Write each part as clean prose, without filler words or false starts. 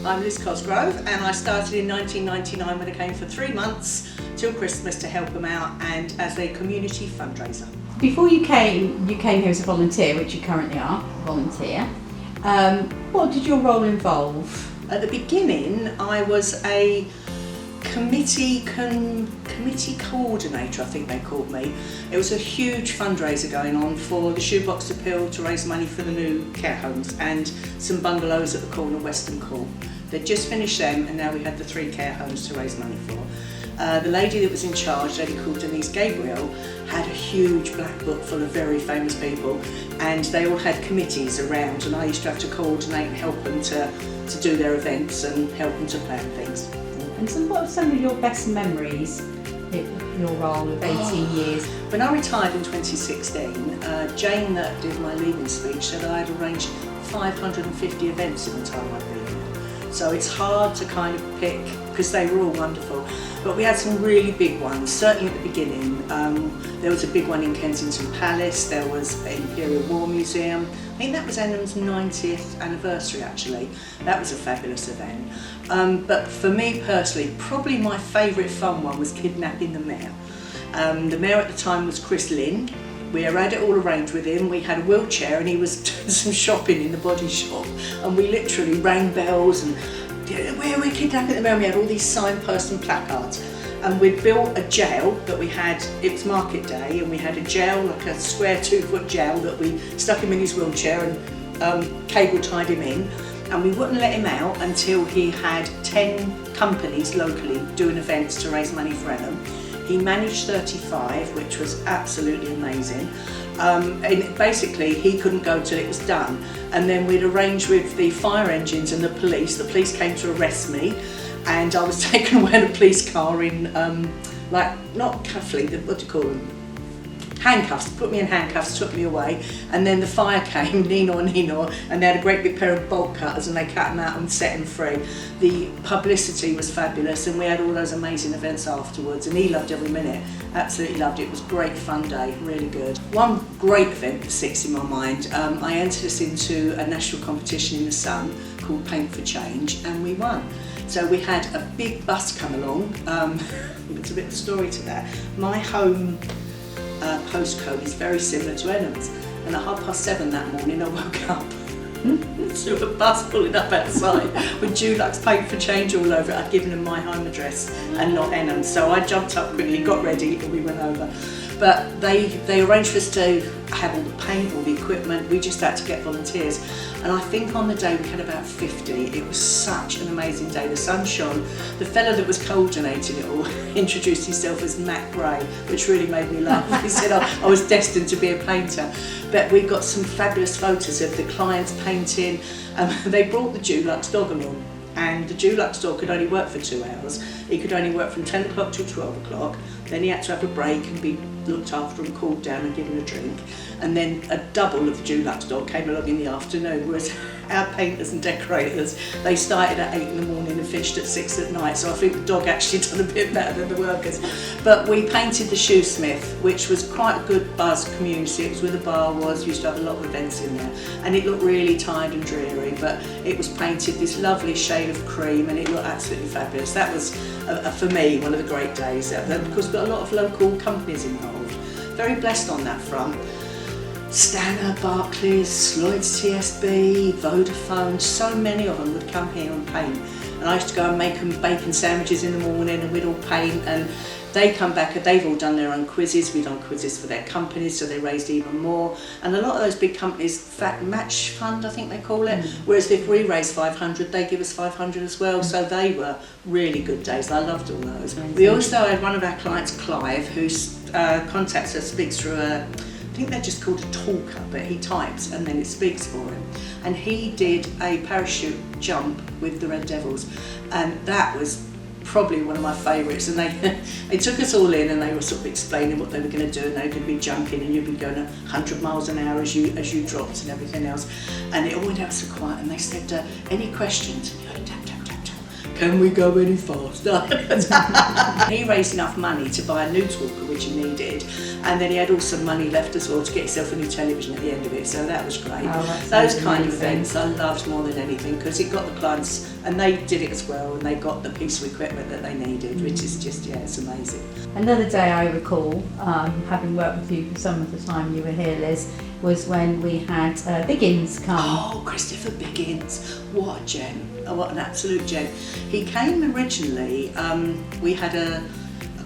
I'm Liz Cosgrove, and I started in 1999 when I came for 3 months till Christmas to help them out and as a community fundraiser. Before you came here as a volunteer, which you currently are, a volunteer. What did your role involve? At the beginning, I was a committee coordinator, I think they called me. It was a huge fundraiser going on for the Shoebox Appeal to raise money for the new care homes and some bungalows at the corner Western Court. They'd just finished them, and now we had the 3 care homes to raise money for. The lady that was in charge, a lady called Denise Gabriel, had a huge black book full of very famous people, and they all had committees around, and I used to have to coordinate and help them to do their events and help them to plan things. And so what are some of your best memories of your role of 18 years? When I retired in 2016, Jane that did my leaving speech said I had arranged 550 events in the time I've been here. So it's hard to kind of pick, because they were all wonderful. But we had some really big ones, certainly at the beginning. There was a big one in Kensington Palace, there was Imperial War Museum. I think that was Enham's 90th anniversary actually. That was a fabulous event. But for me personally, probably my favourite fun one was kidnapping the mayor. The mayor at the time was Chris Lynn. We had it all arranged with him. We had a wheelchair and he was doing some shopping in the body shop, and we literally rang bells and where we're kidnapping the mayor. We had all these signposts and placards, and we'd built a jail that we had. It was market day, and we had a jail, like a square 2-foot jail, that we stuck him in his wheelchair and cable tied him in, and we wouldn't let him out until he had 10 companies locally doing events to raise money for Enham. He managed 35, which was absolutely amazing. And basically he couldn't go till it was done, and then we'd arrange with the fire engines and the police came to arrest me, and I was taken away in a police car in like, not cufflink, what do you call them? Handcuffs, put me in handcuffs, took me away, and then the fire came, Nino, and they had a great big pair of bolt cutters and they cut him out and set him free. The publicity was fabulous, and we had all those amazing events afterwards, and he loved every minute, absolutely loved it. It was a great fun day, really good. One great event that sticks in my mind, I entered us into a national competition in the Sun called Paint for Change, and we won. So we had a big bus come along, it's a bit of a story to that. My home postcode is very similar to Enham's, and at 7:30 that morning I woke up to a bus pulling up outside with Dulux Paint for Change all over it. I'd given them my home address and not Enham's, so I jumped up quickly, got ready, and we went over. But they arranged for us to have all the paint, all the equipment. We just had to get volunteers, and I think on the day we had about 50. It was such an amazing day. The sun shone. The fellow that was coordinating it all introduced himself as Matt Gray, which really made me laugh. He said I was destined to be a painter. But we got some fabulous photos of the clients painting. They brought the Dulux dog along, and the Dulux dog could only work for 2 hours. He could only work from 10 o'clock till 12 o'clock. Then he had to have a break and be looked after and cooled down and given a drink. And then a double of the Dulux dog came along in the afternoon, whereas our painters and decorators, they started at 8 in the morning and finished at 6 at night. So I think the dog actually done a bit better than the workers. But we painted the Shoesmith, which was quite a good buzz community. It was where the bar was, used to have a lot of events in there. And it looked really tired and dreary, but it was painted this lovely shade of cream, and it looked absolutely fabulous. That was, for me, one of the great days, because we've got a lot of local companies involved. Very blessed on that front. Stanner, Barclays, Lloyds TSB, Vodafone, so many of them would come here and paint. And I used to go and make them bacon sandwiches in the morning, and we'd all paint, and they come back and they've all done their own quizzes. We've done quizzes for their companies, so they raised even more. And a lot of those big companies, match fund, I think they call it, whereas if we raise 500, they give us 500 as well. So they were really good days. I loved all those. We also had one of our clients, Clive, who contacts us, speaks through I think they're just called a talker, but he types and then it speaks for him. And he did a parachute jump with the Red Devils, and that was probably one of my favourites. And they took us all in, and they were sort of explaining what they were going to do, and they could be jumping, and you'd be going 100 miles an hour as you dropped and everything else. And it all went out so quiet, and they said, any questions? And you go, tap, tap, tap, tap. can we go any faster? He raised enough money to buy a news walker, which he needed, and then he had also money left as well to get himself a new television at the end of it, so that was great. Those kind of events I loved more than anything, because it got the clients, and they did it as well, and they got the piece of equipment that they needed, which is just, yeah, it's amazing. Another day I recall, having worked with you for some of the time you were here, Liz, was when we had Biggins come. Oh, Christopher Biggins, what a gem, oh, what an absolute gem. He came originally, we had a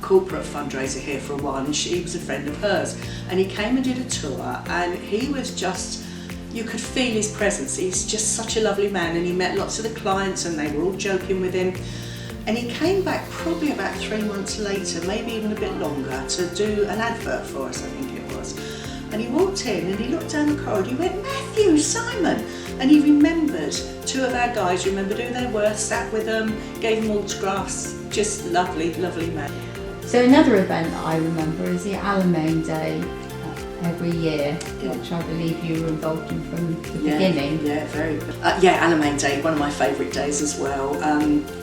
corporate fundraiser here for a while, and he was a friend of hers, and he came and did a tour, and he was just, you could feel his presence. He's just such a lovely man, and he met lots of the clients and they were all joking with him. And he came back probably about 3 months later, maybe even a bit longer, to do an advert for us, I think it was. And he walked in and he looked down the corridor, he went, Matthew, Simon! And he remembered, 2 of our guys remembered who they were, sat with them, gave them autographs, just lovely, lovely man. So another event that I remember is the Alamein Day every year, which I believe you were involved in from the beginning. Yeah, very good. Alamein Day, one of my favourite days as well.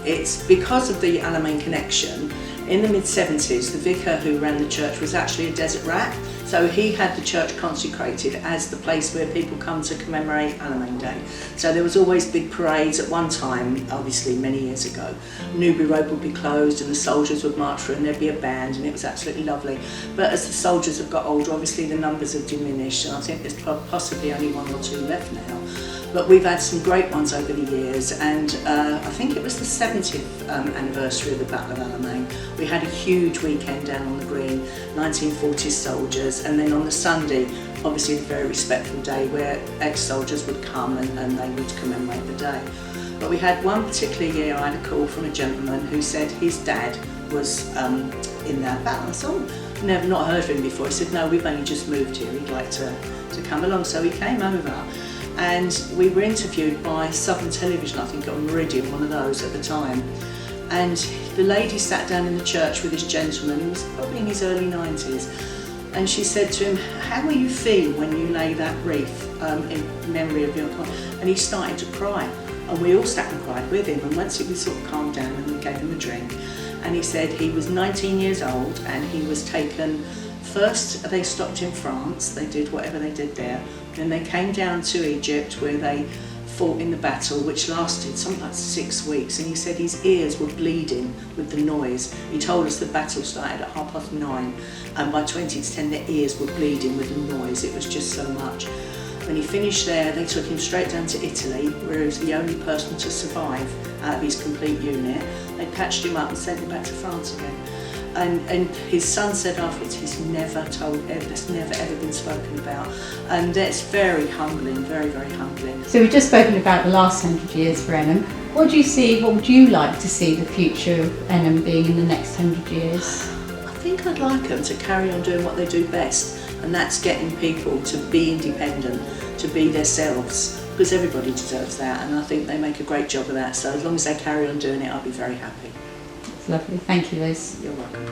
It's because of the Alamein connection. In the mid-70s, the vicar who ran the church was actually a desert rat, so he had the church consecrated as the place where people come to commemorate Alamein Day. So there was always big parades at one time, obviously many years ago. Newbury Road would be closed and the soldiers would march through and there'd be a band, and it was absolutely lovely. But as the soldiers have got older, obviously the numbers have diminished, and I think there's possibly only 1 or 2 left now. But we've had some great ones over the years, and I think it was the 70th anniversary of the Battle of Alamein. We had a huge weekend down on the green, 1940s soldiers, and then on the Sunday, obviously a very respectful day where ex-soldiers would come and they would commemorate the day. But we had one particular year, I had a call from a gentleman who said his dad was in that battle. I said, oh, never not heard of him before. He said, no, we've only just moved here, he'd like to come along. So he came over, and we were interviewed by Southern Television, I think on Meridian, one of those at the time. And the lady sat down in the church with this gentleman, he was probably in his early 90s, and she said to him, how will you feel when you lay that wreath in memory of your client? And he started to cry, and we all sat and cried with him, and once it was sort of calmed down and we gave him a drink, and he said he was 19 years old and he was taken. First, they stopped in France, they did whatever they did there, then they came down to Egypt where they fought in the battle, which lasted something like 6 weeks, and he said his ears were bleeding with the noise. He told us the battle started at 9:30, and by 20 to 10 their ears were bleeding with the noise. It was just so much. When he finished there, they took him straight down to Italy, where he was the only person to survive out of his complete unit. They patched him up and sent him back to France again. And his son said afterwards, he's never told, it's never ever been spoken about, and it's very humbling, very, very humbling. So we've just spoken about the last 100 years for Enham. What do you see, what would you like to see the future of Enham being in the next 100 years? I think I'd like them to carry on doing what they do best, and that's getting people to be independent, to be themselves, because everybody deserves that, and I think they make a great job of that. So as long as they carry on doing it, I'll be very happy. It's lovely. Thank you, Liz. You're welcome.